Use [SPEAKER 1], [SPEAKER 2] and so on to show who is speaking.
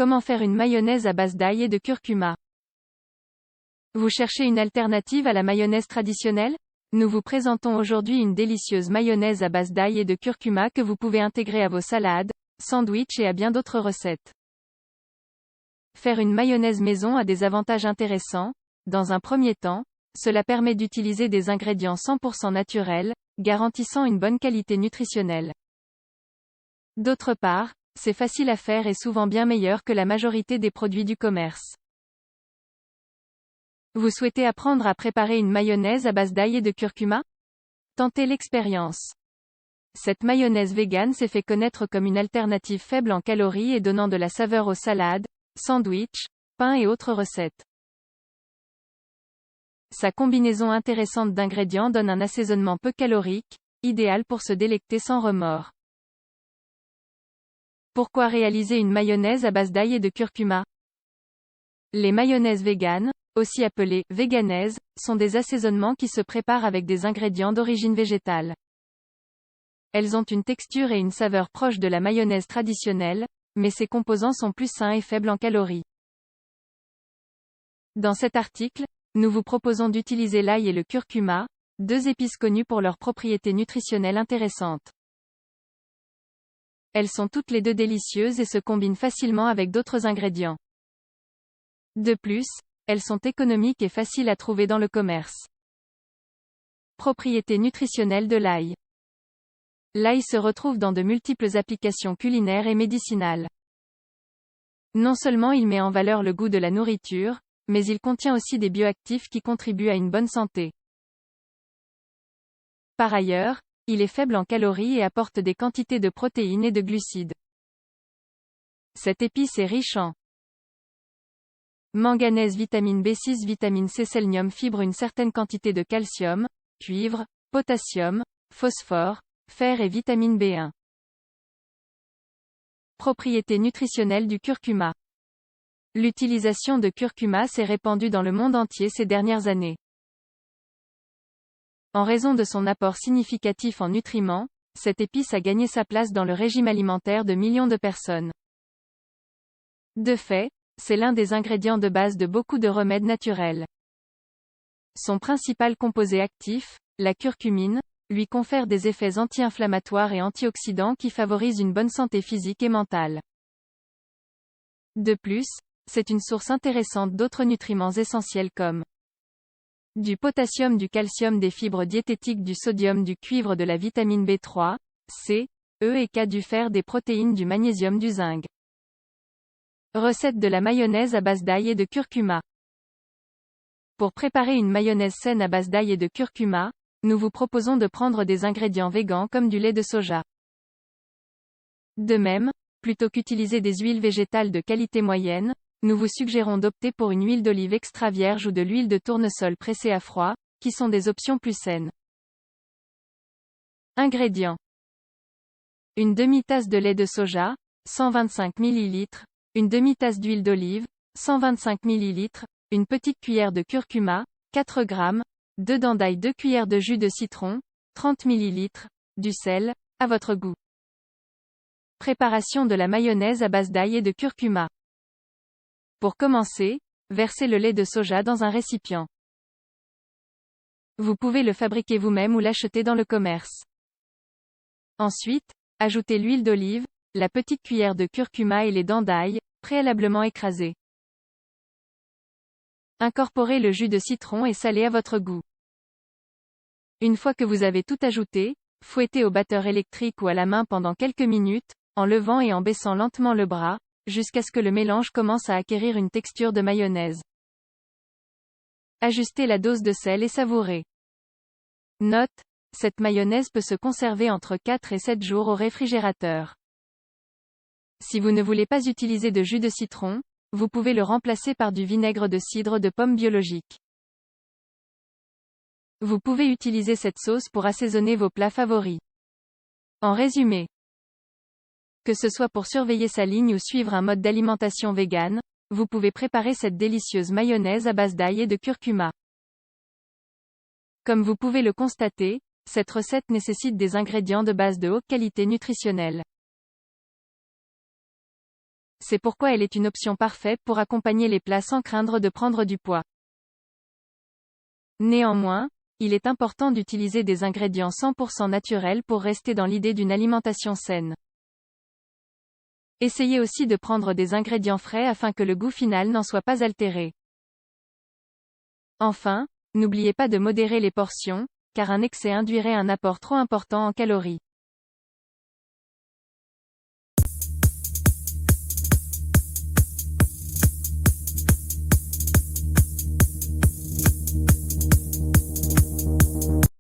[SPEAKER 1] Comment faire une mayonnaise à base d'ail et de curcuma? Vous cherchez une alternative à la mayonnaise traditionnelle? Nous vous présentons aujourd'hui une délicieuse mayonnaise à base d'ail et de curcuma que vous pouvez intégrer à vos salades, sandwichs et à bien d'autres recettes. Faire une mayonnaise maison a des avantages intéressants. Dans un premier temps, cela permet d'utiliser des ingrédients 100% naturels, garantissant une bonne qualité nutritionnelle. D'autre part, c'est facile à faire et souvent bien meilleur que la majorité des produits du commerce. Vous souhaitez apprendre à préparer une mayonnaise à base d'ail et de curcuma? Tentez l'expérience. Cette mayonnaise végane s'est fait connaître comme une alternative faible en calories et donnant de la saveur aux salades, sandwichs, pains et autres recettes. Sa combinaison intéressante d'ingrédients donne un assaisonnement peu calorique, idéal pour se délecter sans remords. Pourquoi réaliser une mayonnaise à base d'ail et de curcuma? Les mayonnaises véganes, aussi appelées véganaises, sont des assaisonnements qui se préparent avec des ingrédients d'origine végétale. Elles ont une texture et une saveur proches de la mayonnaise traditionnelle, mais ses composants sont plus sains et faibles en calories. Dans cet article, nous vous proposons d'utiliser l'ail et le curcuma, deux épices connues pour leurs propriétés nutritionnelles intéressantes. Elles sont toutes les deux délicieuses et se combinent facilement avec d'autres ingrédients. De plus, elles sont économiques et faciles à trouver dans le commerce. Propriétés nutritionnelles de l'ail. L'ail se retrouve dans de multiples applications culinaires et médicinales. Non seulement il met en valeur le goût de la nourriture, mais il contient aussi des bioactifs qui contribuent à une bonne santé. Par ailleurs, il est faible en calories et apporte des quantités de protéines et de glucides. Cette épice est riche en manganèse, vitamine B6, vitamine C, sélénium, fibres, une certaine quantité de calcium, cuivre, potassium, phosphore, fer et vitamine B1. Propriétés nutritionnelles du curcuma. L'utilisation de curcuma s'est répandue dans le monde entier ces dernières années. En raison de son apport significatif en nutriments, cette épice a gagné sa place dans le régime alimentaire de millions de personnes. De fait, c'est l'un des ingrédients de base de beaucoup de remèdes naturels. Son principal composé actif, la curcumine, lui confère des effets anti-inflammatoires et antioxydants qui favorisent une bonne santé physique et mentale. De plus, c'est une source intéressante d'autres nutriments essentiels comme du potassium, du calcium, des fibres diététiques, du sodium, du cuivre, de la vitamine B3, C, E et K, du fer, des protéines, du magnésium, du zinc. Recette de la mayonnaise à base d'ail et de curcuma. Pour préparer une mayonnaise saine à base d'ail et de curcuma, nous vous proposons de prendre des ingrédients végans comme du lait de soja. De même, plutôt qu'utiliser des huiles végétales de qualité moyenne, nous vous suggérons d'opter pour une huile d'olive extra vierge ou de l'huile de tournesol pressée à froid, qui sont des options plus saines. Ingrédients. Une demi-tasse de lait de soja, 125 ml, une demi-tasse d'huile d'olive, 125 ml, une petite cuillère de curcuma, 4 g, 2 dents d'ail, 2 cuillères de jus de citron, 30 ml, du sel, à votre goût. Préparation de la mayonnaise à base d'ail et de curcuma. Pour commencer, versez le lait de soja dans un récipient. Vous pouvez le fabriquer vous-même ou l'acheter dans le commerce. Ensuite, ajoutez l'huile d'olive, la petite cuillère de curcuma et les dents d'ail, préalablement écrasées. Incorporez le jus de citron et salez à votre goût. Une fois que vous avez tout ajouté, fouettez au batteur électrique ou à la main pendant quelques minutes, en levant et en baissant lentement le bras, jusqu'à ce que le mélange commence à acquérir une texture de mayonnaise. Ajustez la dose de sel et savourez. Note: cette mayonnaise peut se conserver entre 4 et 7 jours au réfrigérateur. Si vous ne voulez pas utiliser de jus de citron, vous pouvez le remplacer par du vinaigre de cidre de pomme biologique. Vous pouvez utiliser cette sauce pour assaisonner vos plats favoris. En résumé, que ce soit pour surveiller sa ligne ou suivre un mode d'alimentation végane, vous pouvez préparer cette délicieuse mayonnaise à base d'ail et de curcuma. Comme vous pouvez le constater, cette recette nécessite des ingrédients de base de haute qualité nutritionnelle. c'est pourquoi elle est une option parfaite pour accompagner les plats sans craindre de prendre du poids. Néanmoins, il est important d'utiliser des ingrédients 100% naturels pour rester dans l'idée d'une alimentation saine. Essayez aussi de prendre des ingrédients frais afin que le goût final n'en soit pas altéré. Enfin, n'oubliez pas de modérer les portions, car un excès induirait un apport trop important en calories.